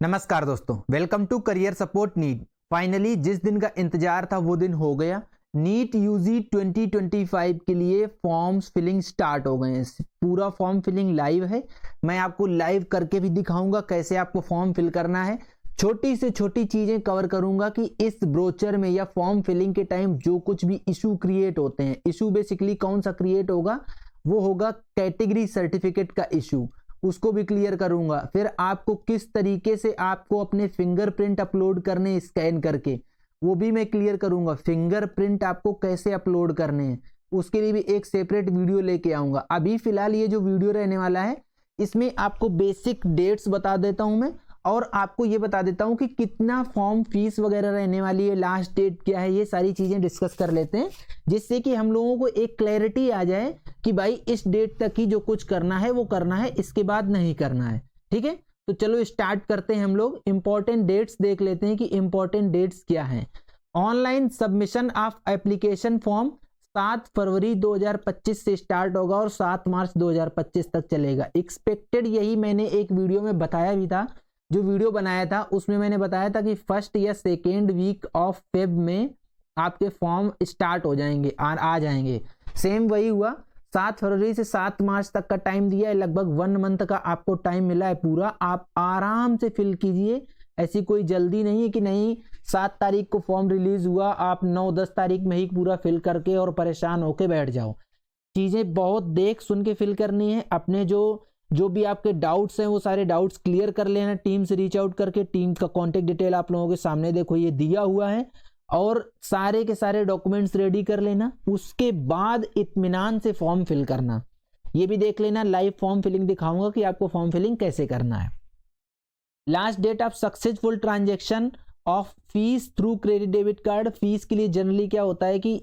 नमस्कार दोस्तों, welcome to career support NEET. Finally जिस दिन का इंतजार था वो दिन हो गया। नीट यूजी 2025 के लिए फॉर्म्स फिलिंग स्टार्ट हो गए हैं। पूरा फॉर्म फिलिंग लाइव है। मैं आपको लाइव करके भी दिखाऊंगा कैसे आपको फॉर्म फिल करना है। छोटी से छोटी चीजें कवर करूंगा कि इस ब्रोचर में या फॉर्म फिलिंग के टाइम जो कुछ भी इशू क्रिएट होते हैं, इशू बेसिकली कौन सा क्रिएट होगा, वो होगा कैटेगरी सर्टिफिकेट का इशू, उसको भी क्लियर करूंगा। फिर आपको किस तरीके से आपको अपने फिंगरप्रिंट अपलोड करने स्कैन करके, वो भी मैं क्लियर करूंगा। फिंगरप्रिंट आपको कैसे अपलोड करने हैं उसके लिए भी एक सेपरेट वीडियो लेके आऊंगा। अभी फिलहाल ये जो वीडियो रहने वाला है इसमें आपको बेसिक डेट्स बता देता हूं मैं, और आपको ये बता देता हूं कि कितना फॉर्म फीस वगैरह रहने वाली है, लास्ट डेट क्या है, ये सारी चीजें डिस्कस कर लेते हैं, जिससे कि हम लोगों को एक क्लैरिटी आ जाए कि भाई इस डेट तक ही जो कुछ करना है वो करना है, इसके बाद नहीं करना है। ठीक है, तो चलो स्टार्ट करते हैं। हम लोग इंपॉर्टेंट डेट्स देख लेते हैं कि इंपॉर्टेंट डेट्स क्या हैं। Online submission of application form 7 फरवरी 2025 से स्टार्ट होगा और 7 मार्च 2025 तक चलेगा। एक्सपेक्टेड यही मैंने एक वीडियो में बताया भी था। जो वीडियो बनाया था उसमें मैंने बताया था कि फर्स्ट या सेकेंड वीक ऑफ फेब में आपके फॉर्म स्टार्ट हो जाएंगे, आ जाएंगे। सेम वही हुआ। 7 फरवरी से 7 मार्च तक का टाइम दिया है, लगभग 1 मंथ का आपको टाइम मिला है पूरा। आप आराम से फिल कीजिए, ऐसी कोई जल्दी नहीं है कि नहीं 7 तारीख को फॉर्म रिलीज हुआ आप 9-10 तारीख में ही पूरा फिल करके और परेशान होके बैठ जाओ। चीजें बहुत देख सुन के फिल करनी है। अपने जो भी आपके डाउट्स हैं वो सारे डाउट्स क्लियर कर लेना, टीम से रीच आउट करके। टीम का कॉन्टेक्ट डिटेल आप लोगों के सामने देखो ये दिया हुआ है, और सारे के सारे डॉक्यूमेंट्स रेडी कर लेना। उसके बाद इत्मीनान से फॉर्म फिल करना। ये भी देख लेना, लाइव फॉर्म फिलिंग दिखाऊंगा कि आपको फॉर्म फिलिंग कैसे करना है। Last date of successful transaction of fees through credit debit card. Fees के लिए जनरली क्या होता है कि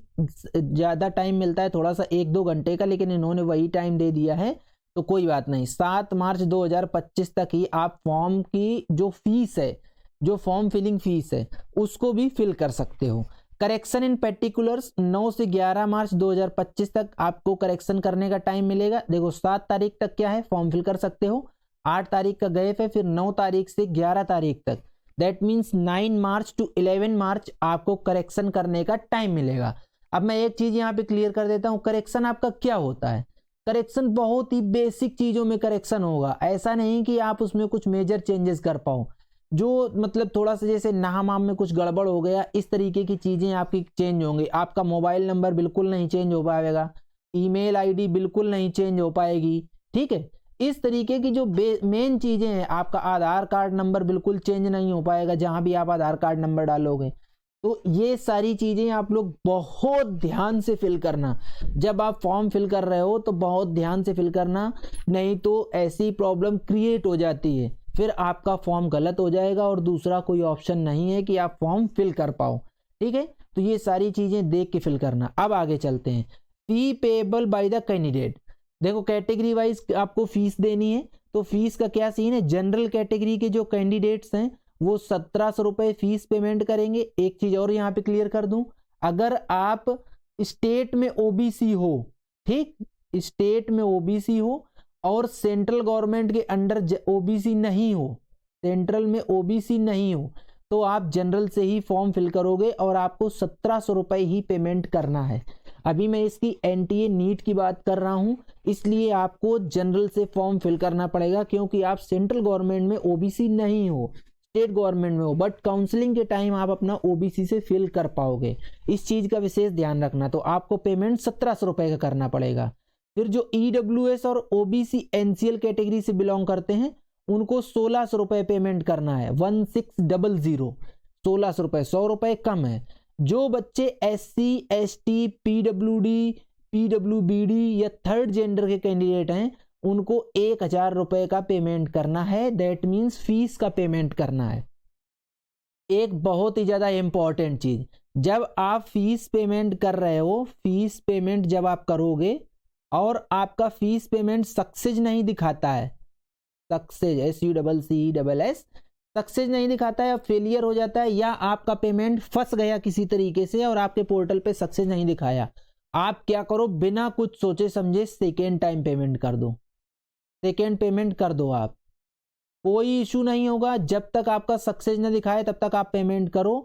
ज्यादा टाइम मिलता है, थोड़ा सा 1-2 घंटे का, लेकिन इन्होंने वही टाइम दे दिया है तो कोई बात नहीं। 7 मार्च 2025 तक ही आप फॉर्म की जो फीस है, जो फॉर्म फिलिंग फीस है, उसको भी फिल कर सकते हो। करेक्शन इन पर्टिकुलर्स 9 से 11 मार्च 2025 तक आपको करेक्शन करने का टाइम मिलेगा। देखो 7 तारीख तक क्या है, फॉर्म फिल कर सकते हो। 8 तारीख का गैप है, फिर 9 तारीख से 11 तारीख तक, दैट मीन्स 9 मार्च टू 11 मार्च आपको करेक्शन करने का टाइम मिलेगा। अब मैं एक चीज यहाँ पे क्लियर कर देता हूँ, करेक्शन आपका क्या होता है। करेक्शन बहुत ही बेसिक चीजों में करेक्शन होगा, ऐसा नहीं कि आप उसमें कुछ मेजर चेंजेस कर पाओ। जो मतलब थोड़ा सा जैसे नाम वाम में कुछ गड़बड़ हो गया, इस तरीके की चीजें आपकी चेंज होंगी। आपका मोबाइल नंबर बिल्कुल नहीं चेंज हो पाएगा, ईमेल आईडी बिल्कुल नहीं चेंज हो पाएगी। ठीक है, इस तरीके की जो मेन चीजें हैं, आपका आधार कार्ड नंबर बिल्कुल चेंज नहीं हो पाएगा जहां भी आप आधार कार्ड नंबर डालोगे। तो ये सारी चीजें आप लोग बहुत ध्यान से फिल करना। जब आप फॉर्म फिल कर रहे हो तो बहुत ध्यान से फिल करना, नहीं तो ऐसी प्रॉब्लम क्रिएट हो जाती है, फिर आपका फॉर्म गलत हो जाएगा और दूसरा कोई ऑप्शन नहीं है कि आप फॉर्म फिल कर पाओ। ठीक है, तो ये सारी चीजें देख के फिल करना। अब आगे चलते हैं। फी पेएबल बाय द कैंडिडेट। देखो कैटेगरी वाइज आपको फीस देनी है, तो फीस का क्या सीन है। जनरल कैटेगरी के जो कैंडिडेट्स हैं वो 1700 रुपए फीस पेमेंट करेंगे। एक चीज और यहाँ पे क्लियर कर दूं, अगर आप स्टेट में ओबीसी हो, ठीक, स्टेट में ओबीसी हो और सेंट्रल गवर्नमेंट के अंडर ओबीसी नहीं हो, सेंट्रल में ओबीसी नहीं हो, तो आप जनरल से ही फॉर्म फिल करोगे और आपको 1700 रुपए ही पेमेंट करना है। अभी मैं इसकी एनटीए नीट की बात कर रहा हूं, इसलिए आपको जनरल से फॉर्म फिल करना पड़ेगा, क्योंकि आप सेंट्रल गवर्नमेंट में ओबीसी नहीं हो, स्टेट गवर्नमेंट में हो, बट काउंसलिंग के टाइम आप अपना ओबीसी से फिल कर पाओगे। इस चीज का विशेष ध्यान रखना। तो आपको पेमेंट 1700 रुपए का करना पड़ेगा। फिर जो ईडब्ल्यूएस और ओबीसी एनसीएल कैटेगरी से बिलोंग करते हैं उनको 1600 रुपए पेमेंट करना है, 1600, 1600 रुपए, 100 रुपए कम है। जो बच्चे एससी एसटी पीडब्ल्यूडी पीडब्ल्यूबीडी या थर्ड जेंडर के कैंडिडेट हैं उनको 1000 रुपए का पेमेंट करना है, दैट मीन्स फीस का पेमेंट करना है। एक बहुत ही ज्यादा इंपॉर्टेंट चीज, जब आप फीस पेमेंट कर रहे हो, फीस पेमेंट जब आप करोगे और आपका फीस पेमेंट सक्सेस नहीं दिखाता है, सक्सेस SUCCESS सक्सेस नहीं दिखाता है, फेलियर हो जाता है, या आपका पेमेंट फंस गया किसी तरीके से और आपके पोर्टल पे सक्सेस नहीं दिखाया, आप क्या करो, बिना कुछ सोचे समझे सेकेंड टाइम पेमेंट कर दो, सेकेंड पेमेंट कर दो आप। कोई इशू नहीं होगा। जब तक आपका सक्सेस न दिखाए तब तक आप पेमेंट करो।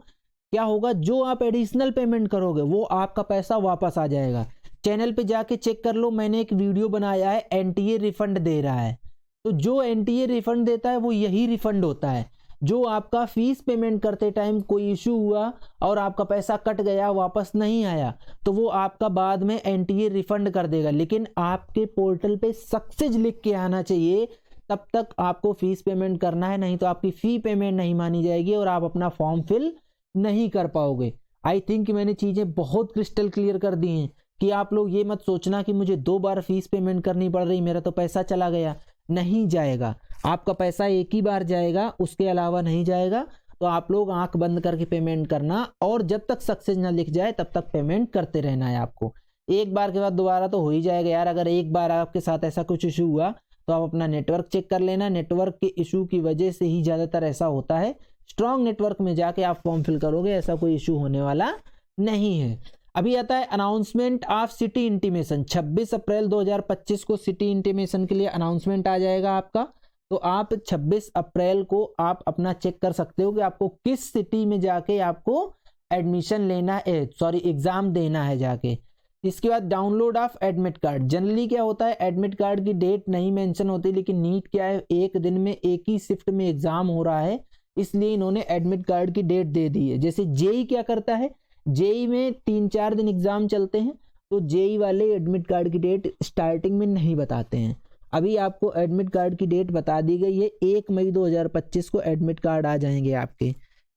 क्या होगा, जो आप एडिशनल पेमेंट करोगे वो आपका पैसा वापस आ जाएगा। चैनल पे जाके चेक कर लो, मैंने एक वीडियो बनाया है, एनटीए रिफंड दे रहा है। तो जो एनटीए रिफंड देता है वो यही रिफंड होता है। जो आपका फीस पेमेंट करते टाइम कोई इशू हुआ और आपका पैसा कट गया, वापस नहीं आया, तो वो आपका बाद में एनटीए रिफंड कर देगा। लेकिन आपके पोर्टल पे सक्सेस लिख के आना चाहिए, तब तक आपको फीस पेमेंट करना है, नहीं तो आपकी फी पेमेंट नहीं मानी जाएगी और आप अपना फॉर्म फिल नहीं कर पाओगे। आई थिंक मैंने चीज़ें बहुत क्रिस्टल क्लियर कर दी हैं कि आप लोग ये मत सोचना कि मुझे 2 बार फीस पेमेंट करनी पड़ रही, मेरा तो पैसा चला गया। नहीं जाएगा, आपका पैसा एक ही बार जाएगा, उसके अलावा नहीं जाएगा। तो आप लोग आंख बंद करके पेमेंट करना, और जब तक सक्सेस ना लिख जाए तब तक पेमेंट करते रहना है आपको। एक बार के बाद दोबारा तो हो ही जाएगा यार। अगर एक बार आपके साथ ऐसा कुछ इशू हुआ तो आप अपना नेटवर्क चेक कर लेना। नेटवर्क के इशू की वजह से ही ज़्यादातर ऐसा होता है। स्ट्रॉन्ग नेटवर्क में जाके आप फॉर्म फिल करोगे, ऐसा कोई इशू होने वाला नहीं है। अभी आता है अनाउंसमेंट ऑफ सिटी इंटीमेशन। 26 अप्रैल 2025 को सिटी इंटीमेशन के लिए अनाउंसमेंट आ जाएगा आपका। तो आप 26 अप्रैल को आप अपना चेक कर सकते हो कि आपको किस सिटी में जाके आपको एडमिशन लेना है, सॉरी एग्जाम देना है जाके। इसके बाद download of admit card. Generally क्या होता है, एडमिट कार्ड की डेट नहीं मेंशन होती, लेकिन नीट क्या है, एक दिन में एक ही शिफ्ट में एग्जाम हो रहा है, इसलिए इन्होंने एडमिट कार्ड की डेट दे दी है। जैसे जेई क्या करता है, जेई में 3-4 दिन एग्जाम चलते हैं, तो जेई वाले एडमिट कार्ड की डेट स्टार्टिंग में नहीं बताते हैं। अभी आपको एडमिट कार्ड की डेट बता दी गई है, 1 मई 2025 को एडमिट कार्ड आ जाएंगे आपके।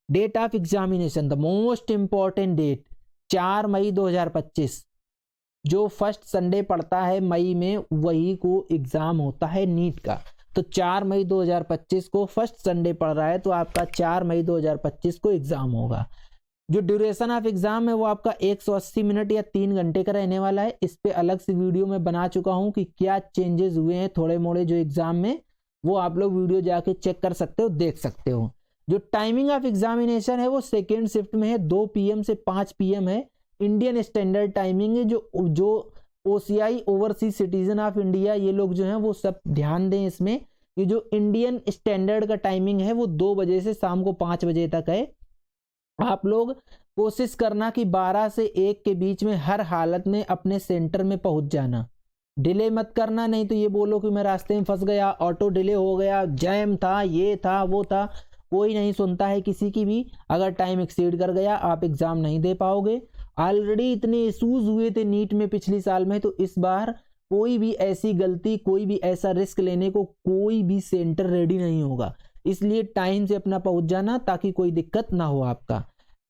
Date of examination, the most important date, 4 मई 2025, जो फर्स्ट संडे पड़ता है मई में, वही को एग्जाम होता है नीट का। तो 4 मई 2025 को फर्स्ट संडे पड़ रहा है, तो आपका 4 मई 2025 को एग्जाम होगा। जो ड्यूरेशन ऑफ एग्जाम है वो आपका 180 मिनट या 3 घंटे का रहने वाला है। इस पे अलग से वीडियो में बना चुका हूं कि क्या चेंजेस हुए हैं थोड़े मोड़े जो एग्जाम में, वो आप लोग वीडियो जाके चेक कर सकते हो, देख सकते हो। जो टाइमिंग ऑफ एग्जामिनेशन है वो सेकेंड शिफ्ट में है, 2 PM से 5 PM है। इंडियन स्टैंडर्ड टाइमिंग है। जो OCI overseas citizen of India, ये लोग जो हैं वो सब ध्यान दें इसमें कि जो इंडियन स्टैंडर्ड का टाइमिंग है वो 2 बजे से शाम को 5 बजे तक है। आप लोग कोशिश करना कि 12 से 1 के बीच में हर हालत में अपने सेंटर में पहुंच जाना, डिले मत करना। नहीं तो ये बोलो कि मैं रास्ते में फंस गया, ऑटो डिले हो गया, जैम था, ये था, वो था, कोई नहीं सुनता है किसी की भी। अगर टाइम एक्सीड कर गया आप एग्जाम नहीं दे पाओगे। ऑलरेडी इतने इशूज हुए थे नीट में पिछली साल में, तो इस बार कोई भी ऐसी गलती, कोई भी ऐसा रिस्क लेने को कोई भी सेंटर रेडी नहीं होगा। इसलिए टाइम से अपना पहुंच जाना ताकि कोई दिक्कत ना हो आपका।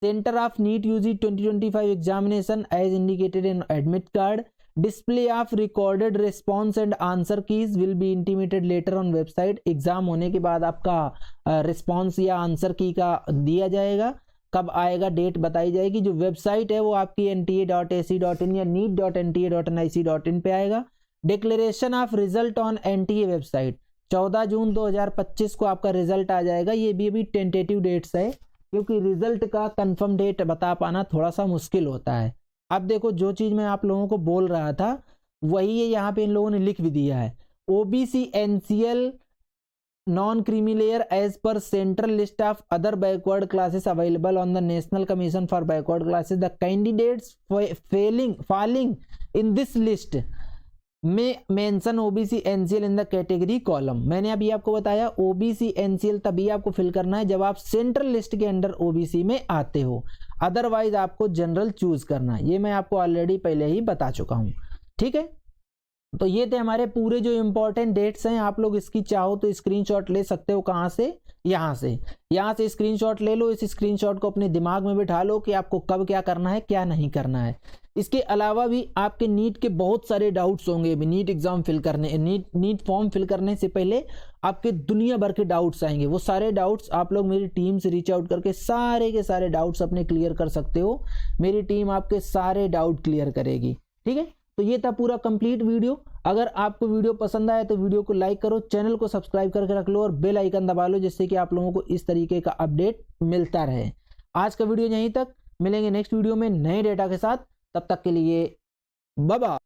Centre of NEET UG 2025 examination as indicated in admit card. Display of recorded response and answer keys will be intimated later on website. Exam होने के बाद आपका रिस्पॉन्स या आंसर की का दिया जाएगा, कब आएगा डेट बताई जाएगी। जो वेबसाइट है वो आपकी nta.ac.in या neet.nta.nic.in पे आएगा। Declaration of result on NTA website, 14 जून 2025 को आपका रिजल्ट आ जाएगा। ये भी अभी टेंटेटिव डेट्स है, क्योंकि रिजल्ट का कंफर्म डेट बता पाना थोड़ा सा मुश्किल होता है। अब देखो, जो चीज मैं आप लोगों को बोल रहा था वही है, यहाँ पे इन लोगों ने लिख भी दिया है। OBC NCL non creamy layer as per central list of other backward classes available on the national commission for backward classes. The candidates falling in this list में mention OBC NCL in the category column. मैंने अभी आपको बताया OBC NCL तभी आपको fill करना है जब आप सेंट्रल लिस्ट के अंडर OBC में आते हो, अदरवाइज आपको जनरल चूज करना है। ये मैं आपको ऑलरेडी पहले ही बता चुका हूं, ठीक है। तो ये थे हमारे पूरे जो इंपॉर्टेंट डेट्स हैं। आप लोग इसकी चाहो तो स्क्रीनशॉट ले सकते हो, कहाँ से, यहाँ से स्क्रीनशॉट ले लो। इस स्क्रीनशॉट को अपने दिमाग में बिठा लो कि आपको कब क्या करना है, क्या नहीं करना है। इसके अलावा भी आपके नीट के बहुत सारे डाउट्स होंगे। नीट एग्जाम फिल करने, नीट फॉर्म फिल करने से पहले आपके दुनिया भर के डाउट्स आएंगे। वो सारे डाउट्स आप लोग मेरी टीम से रीच आउट करके सारे के सारे डाउट्स अपने क्लियर कर सकते हो। मेरी टीम आपके सारे डाउट क्लियर करेगी, ठीक है। तो ये था पूरा कंप्लीट वीडियो। अगर आपको वीडियो पसंद आया तो वीडियो को लाइक करो, चैनल को सब्सक्राइब करके रख लो और बेल आइकन दबा लो, जिससे कि आप लोगों को इस तरीके का अपडेट मिलता रहे। आज का वीडियो यहीं तक, मिलेंगे नेक्स्ट वीडियो में नए डेटा के साथ। तब तक के लिए बाय बाय।